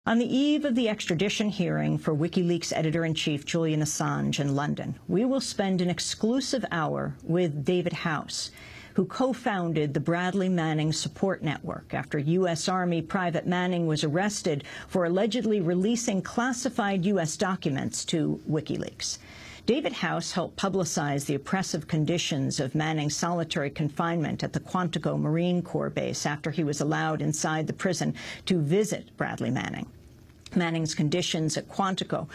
On the eve of the extradition hearing for WikiLeaks editor-in-chief Julian Assange in London, we will spend an exclusive hour with David House, who co-founded the Bradley Manning Support Network after U.S. Army Private Manning was arrested for allegedly releasing classified U.S. documents to WikiLeaks. David House helped publicize the oppressive conditions of Manning's solitary confinement at the Quantico Marine Corps base after he was allowed inside the prison to visit Bradley Manning. Manning's conditions at Quantico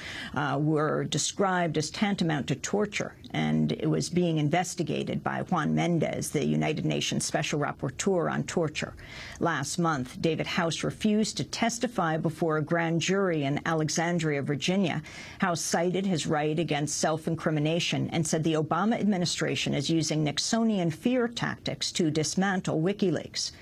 were described as tantamount to torture, and it was being investigated by Juan Mendez, the United Nations Special Rapporteur on Torture. Last month, David House refused to testify before a grand jury in Alexandria, Virginia. House cited his right against self-incrimination and said the Obama administration is using Nixonian fear tactics to dismantle WikiLeaks.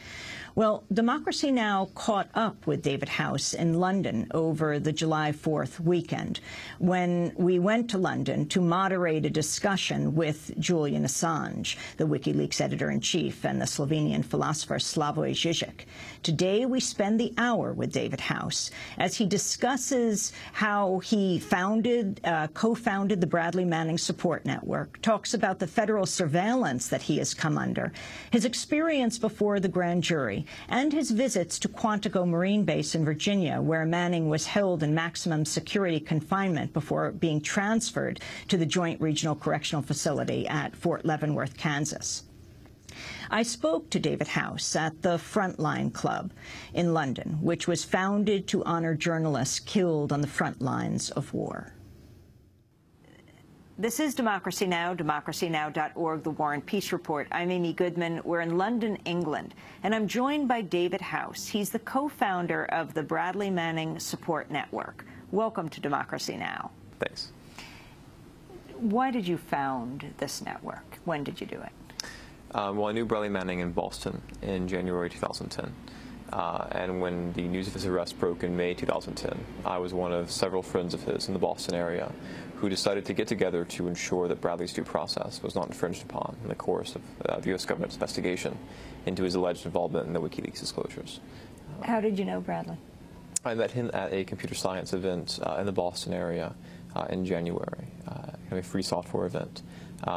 Well, Democracy Now! Caught up with David House in London over the July 4th weekend, when we went to London to moderate a discussion with Julian Assange, the WikiLeaks editor-in-chief, and the Slovenian philosopher Slavoj Žižek. Today, we spend the hour with David House as he discusses how he co-founded the Bradley Manning Support Network, talks about the federal surveillance that he has come under, his experience before the grand jury, and his visits to Quantico Marine Base in Virginia, where Manning was held in maximum security confinement before being transferred to the Joint Regional Correctional Facility at Fort Leavenworth, Kansas. I spoke to David House at the Frontline Club in London, which was founded to honor journalists killed on the front lines of war. This is Democracy Now!, democracynow.org, The War and Peace Report. I'm Amy Goodman. We're in London, England, and I'm joined by David House. He's the co-founder of the Bradley Manning Support Network. Welcome to Democracy Now! Thanks. Why did you found this network? When did you do it? Well, I knew Bradley Manning in Boston in January 2010. And when the news of his arrest broke in May 2010, I was one of several friends of his in the Boston area who decided to get together to ensure that Bradley's due process was not infringed upon in the course of the U.S. government's investigation into his alleged involvement in the WikiLeaks disclosures. How did you know Bradley? I met him at a computer science event in the Boston area in January, a free software event.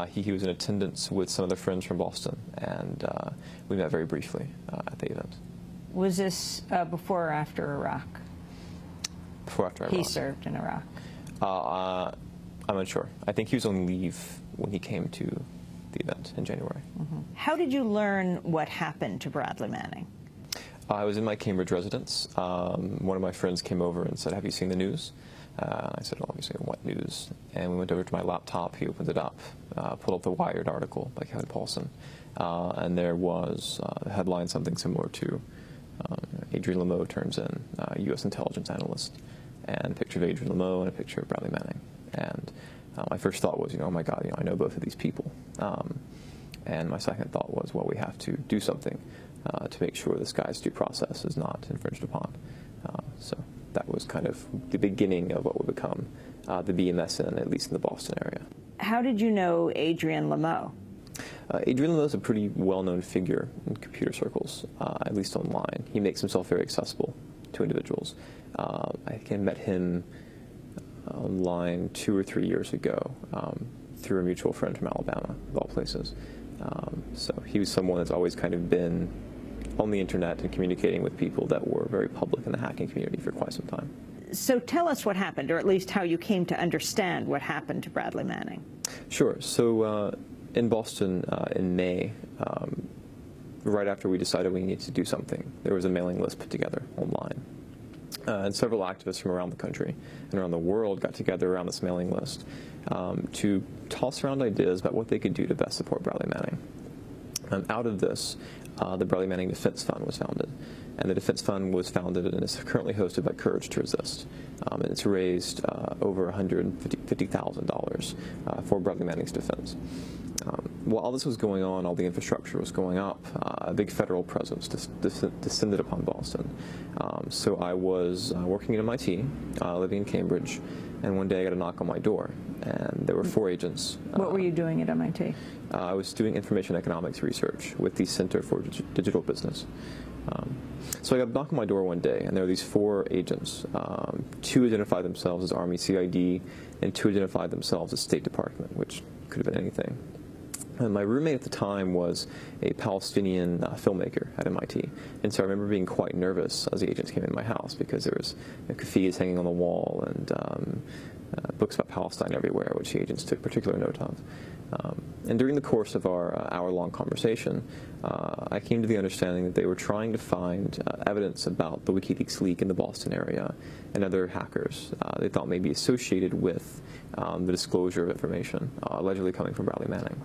He was in attendance with some other friends from Boston, and we met very briefly at the event. Was this before or after Iraq? Before or after Iraq. He served in Iraq. I'm unsure. I think he was on leave when he came to the event in January. Mm-hmm. How did you learn what happened to Bradley Manning? I was in my Cambridge residence. One of my friends came over and said, "Have you seen the news?" I said, "Well, obviously, what news?" And we went over to my laptop. He opened it up, pulled up the Wired article by Kevin Paulson, and there was a headline, something similar to Adrian Lameau turns in, U.S. intelligence analyst, and a picture of Adrian Lameau and a picture of Bradley Manning. And my first thought was, oh my God, I know both of these people. And my second thought was, well, we have to do something to make sure this guy's due process is not infringed upon. So that was kind of the beginning of what would become the BMSN, at least in the Boston area. How did you know Adrian Lameau? Adrian Lameau is a pretty well-known figure in computer circles, at least online. He makes himself very accessible to individuals. I met him online 2 or 3 years ago through a mutual friend from Alabama, of all places. So he was someone that's always kind of been on the internet and communicating with people that were very public in the hacking community for quite some time. So tell us what happened, or at least how you came to understand what happened to Bradley Manning. Sure. So in Boston in May, right after we decided we needed to do something, there was a mailing list put together online. And several activists from around the country and around the world got together around this mailing list to toss around ideas about what they could do to best support Bradley Manning. Out of this, the Bradley Manning Defense Fund was founded. And the Defense Fund was founded and is currently hosted by Courage to Resist. And it's raised over $150,000 for Bradley Manning's defense. While all this was going on, all the infrastructure was going up, a big federal presence descended upon Boston. So I was working at MIT, living in Cambridge, and one day I got a knock on my door, and there were 4 agents. What were you doing at MIT? I was doing information economics research with the Center for Digital Business. So I got a knock on my door one day, and there were these 4 agents. 2 identified themselves as Army CID, and 2 identified themselves as State Department, which could have been anything. And my roommate at the time was a Palestinian filmmaker at MIT, and so I remember being quite nervous as the agents came into my house because there was kaffiehs hanging on the wall and books about Palestine everywhere, which the agents took particular note of. And during the course of our hour-long conversation, I came to the understanding that they were trying to find evidence about the WikiLeaks leak in the Boston area and other hackers they thought may be associated with the disclosure of information allegedly coming from Bradley Manning.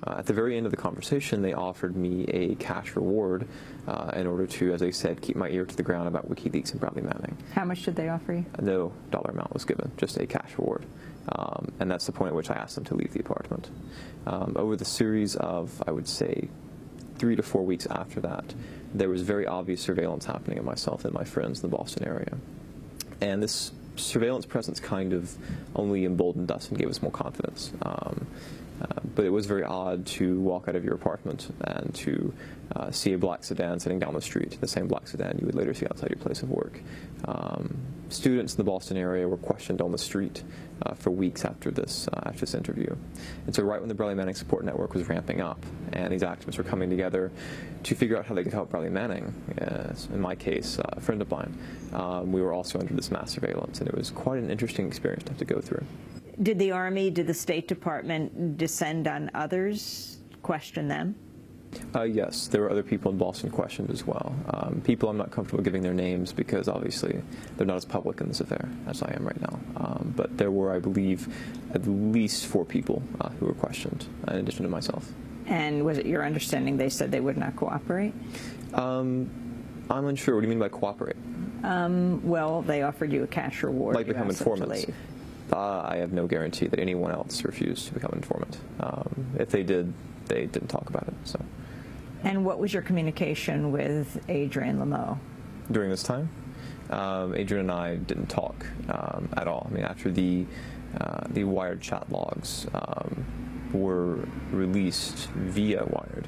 At the very end of the conversation, they offered me a cash reward in order to, as they said, keep my ear to the ground about WikiLeaks and Bradley Manning. How much did they offer you? No dollar amount was given, just a cash reward. And that's the point at which I asked them to leave the apartment. Over the series of, I would say, 3 to 4 weeks after that, there was very obvious surveillance happening of myself and my friends in the Boston area. And this surveillance presence kind of only emboldened us and gave us more confidence. But it was very odd to walk out of your apartment and to see a black sedan sitting down the street, the same black sedan you would later see outside your place of work. Students in the Boston area were questioned on the street for weeks after this interview. And so right when the Bradley Manning Support Network was ramping up and these activists were coming together to figure out how they could help Bradley Manning, in my case, a friend of mine, we were also under this mass surveillance, and it was quite an interesting experience to have to go through. Did the Army, did the State Department descend on others, question them? Yes, there were other people in Boston questioned as well. People I'm not comfortable giving their names because obviously they're not as public in this affair as I am right now. But there were, I believe, at least 4 people who were questioned, in addition to myself. And was it your understanding they said they would not cooperate? I'm unsure. What do you mean by cooperate? Well, they offered you a cash reward. Like become informants. I have no guarantee that anyone else refused to become an informant. If they did, they didn't talk about it. So. And what was your communication with Adrian Lameau? During this time? Adrian and I didn't talk at all. I mean, after the Wired chat logs were released via Wired,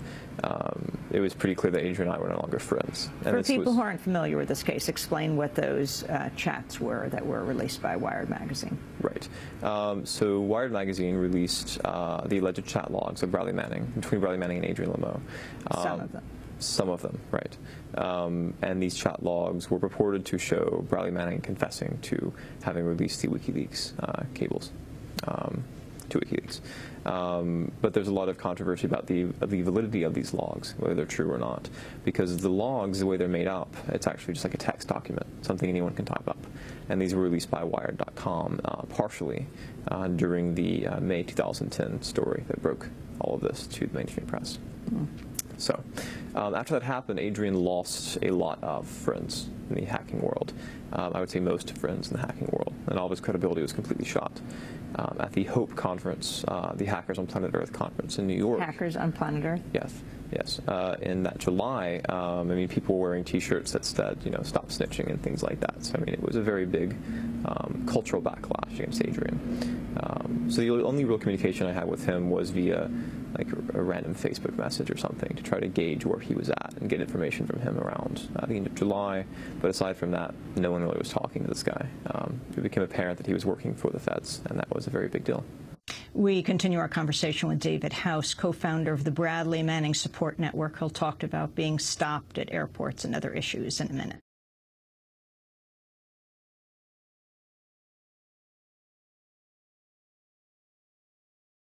it was pretty clear that Adrian and I were no longer friends. And for people who aren't familiar with this case, explain what those chats were that were released by Wired magazine. Right. So Wired magazine released the alleged chat logs of Bradley Manning, between Bradley Manning and Adrian Lameau. Some of them. Some of them, right. And these chat logs were purported to show Bradley Manning confessing to having released the WikiLeaks cables to WikiLeaks. But there's a lot of controversy about the validity of these logs, whether they're true or not, because the logs, the way they're made up, it's actually just like a text document, something anyone can type up. And these were released by Wired.com partially during the May 2010 story that broke all of this to the mainstream press. Mm. So after that happened, Adrian lost a lot of friends in the hacking world. I would say most friends in the hacking world, and all of his credibility was completely shot. At the HOPE conference, the Hackers on Planet Earth conference in New York. Hackers on Planet Earth? Yes, yes. In that July, I mean, people were wearing T-shirts that said, you know, stop snitching and things like that. So, I mean, it was a very big cultural backlash against Adrian. So the only real communication I had with him was via like a random Facebook message or something to try to gauge where he was at and get information from him around the end of July. But aside from that, no one really was talking to this guy. It became apparent that he was working for the feds, and that was a very big deal. We continue our conversation with David House, co-founder of the Bradley Manning Support Network. He'll talk about being stopped at airports and other issues in a minute.